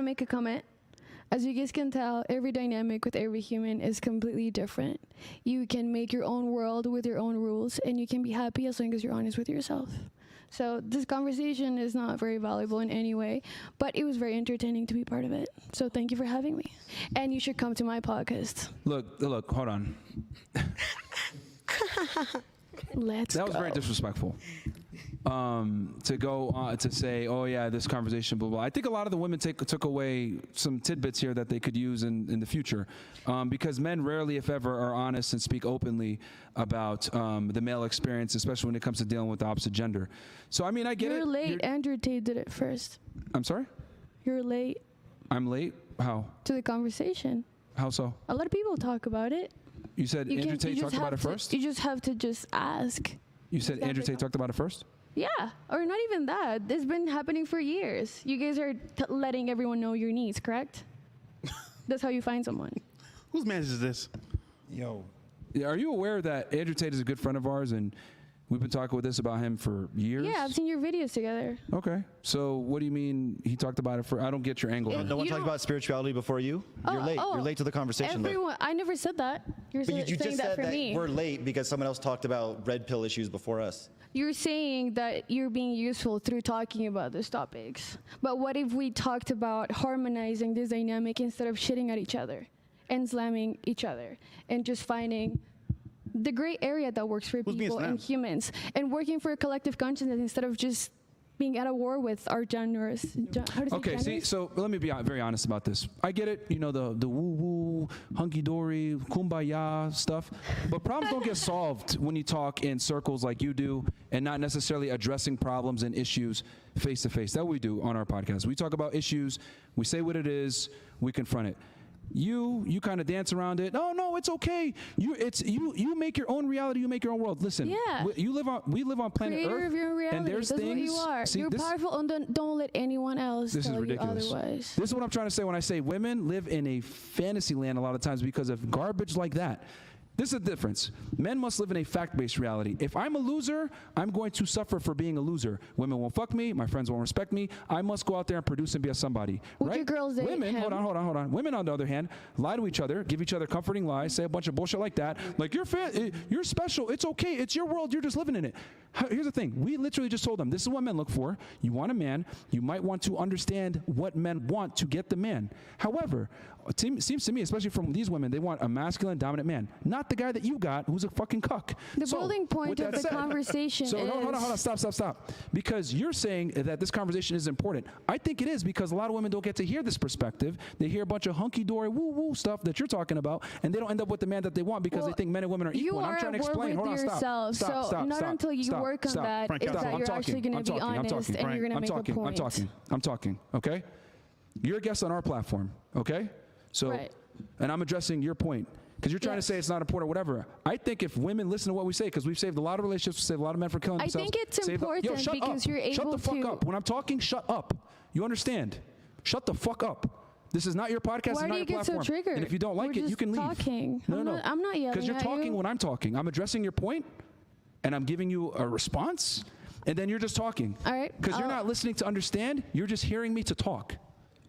make a comment? As you guys can tell, every dynamic with every human is completely different. You can make your own world with your own rules, and you can be happy as long as you're honest with yourself. So this conversation is not very valuable in any way, but it was very entertaining to be part of it. So thank you for having me. And you should come to my podcast. Look, hold on. That was very disrespectful. To go on to say, oh yeah, this conversation, blah, blah. I think a lot of the women took away some tidbits here that they could use in the future, because men rarely, if ever, are honest and speak openly about the male experience, especially when it comes to dealing with the opposite gender. So I mean, I get it. You're late. Andrew Tate did it first. I'm sorry? You're late. I'm late? How? To the conversation. How so? A lot of people talk about it. You said Andrew Tate talked about it first? You just have to just ask. You said Andrew Tate talked about it first? Yeah, or not even that. It's been happening for years. You guys are letting everyone know your needs, correct? That's how you find someone. Whose man is this? Yo. Yeah, are you aware that Andrew Tate is a good friend of ours, and we've been talking with this about him for years? Yeah, I've seen your videos together. Okay. So what do you mean he talked about it for? I don't get your angle. No one talked about spirituality before you? You're late. You're late to the conversation. Everyone, I never said that. You're but you saying just that said for that me. we're late because someone else talked about red pill issues before us. You're saying that you're being useful through talking about those topics. But what if we talked about harmonizing this dynamic instead of shitting at each other and slamming each other and just finding the gray area that works for people and humans and working for a collective consciousness instead of just being at a war with our genders. Okay, see, so let me be very honest about this. I get it, you know, the woo-woo, hunky-dory, kumbaya stuff, but problems don't get solved when you talk in circles like you do and not necessarily addressing problems and issues face-to-face. That's what we do on our podcast. We talk about issues, we say what it is, we confront it. You kind of dance around it. Oh no, it's okay. You make your own reality. You make your own world. Listen, yeah. we live on planet Creator Earth, of your reality. and there's That's things. What you are. See, you're powerful, and don't let anyone else this tell is ridiculous. you otherwise. This is what I'm trying to say when I say women live in a fantasy land a lot of times because of garbage like that. This is the difference. Men must live in a fact-based reality. If I'm a loser, I'm going to suffer for being a loser. Women won't fuck me. My friends won't respect me. I must go out there and produce and be a somebody. Would right? your girls date Women, him? hold on. Women, on the other hand, lie to each other, give each other comforting lies, say a bunch of bullshit like that. Like, you're special. It's okay. It's your world. You're just living in it. Here's the thing. We literally just told them, this is what men look for. You want a man. You might want to understand what men want to get the man. However, it seems to me, especially from these women, they want a masculine, dominant man, not the guy that you got who's a fucking cuck. The building point of the conversation is... Hold on, stop. Because you're saying that this conversation is important. I think it is because a lot of women don't get to hear this perspective. They hear a bunch of hunky-dory, woo-woo stuff that you're talking about, and they don't end up with the man that they want because they think men and women are equal. And I'm trying to explain. Hold on, stop. Not until you work on that is that you're actually going to be honest and you're going to make a point. I'm talking, okay? You're a guest on our platform, okay? So, and I'm addressing your point. Because you're trying to say it's not important or whatever. I think if women listen to what we say, because we've saved a lot of relationships, we've saved a lot of men from killing themselves. I think it's important because you're able to... Shut the fuck up. When I'm talking, shut up. You understand? Shut the fuck up. This is not your podcast. It's not your platform. Why do you get so triggered? And if you don't like it, you can leave. Talking. No. I'm not yelling because you're talking when I'm talking. I'm addressing your point, and I'm giving you a response, and then you're just talking. All right. Because you're not listening to understand. You're just hearing me to talk.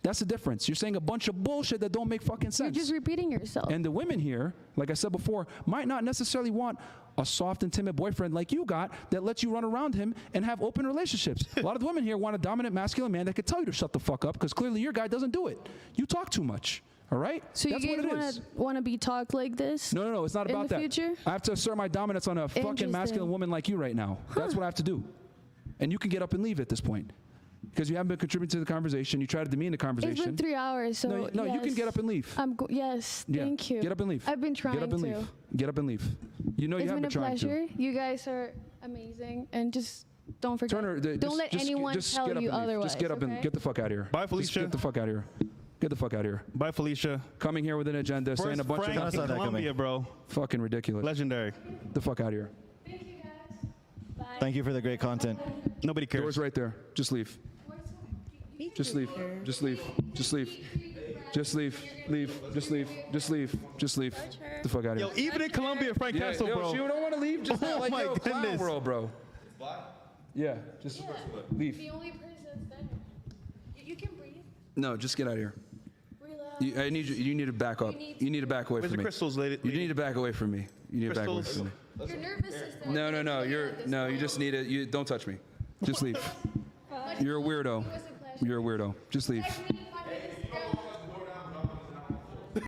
That's the difference. You're saying a bunch of bullshit that don't make fucking sense. You're just repeating yourself. And the women here, like I said before, might not necessarily want a soft and timid boyfriend like you got that lets you run around him and have open relationships. A lot of the women here want a dominant masculine man that could tell you to shut the fuck up because clearly your guy doesn't do it. You talk too much. All right? So that's you guys want to be talked like this? No. It's not about that. In the future? I have to assert my dominance on a fucking masculine woman like you right now. That's what I have to do. And you can get up and leave at this point. Because you haven't been contributing to the conversation. You try to demean the conversation. It's been 3 hours, so No, yes. You can get up and leave. Yes, thank you. Get up and leave. I've been trying to. Get up and leave. Get up and leave. You know you have been trying to. It's been a pleasure. You guys are amazing. And just don't forget. Turner, don't let anyone tell you otherwise. Just get up and get the fuck out of here. Bye, Felicia. Just get the fuck out of here. Get the fuck out of here. Bye, Felicia. Coming here with an agenda, saying a bunch of nonsense. Columbia, bro. Fucking ridiculous. Legendary. Get the fuck out of here. Thank you, guys. Bye. Thank you for the great content. Nobody cares. Door's right there. Just leave. Just leave. Just leave. Just leave. Just leave. Leave. Just leave. Just leave. Just leave. Get the fuck out of here. Yo, even in Columbia, Frank Castle, bro. You don't want to leave? Just oh like, my goodness. World, bro. Yeah, just leave. The only person that's there. You can breathe. No, just get out of here. I need you. You need to back up. You need to back away Where's from the me. crystals, lady? You need to back away from me. You need to back away Crystals. from me. Your nervous system. No. You just need to. Don't touch me. Just leave. You're a weirdo. You're a weirdo. Just leave.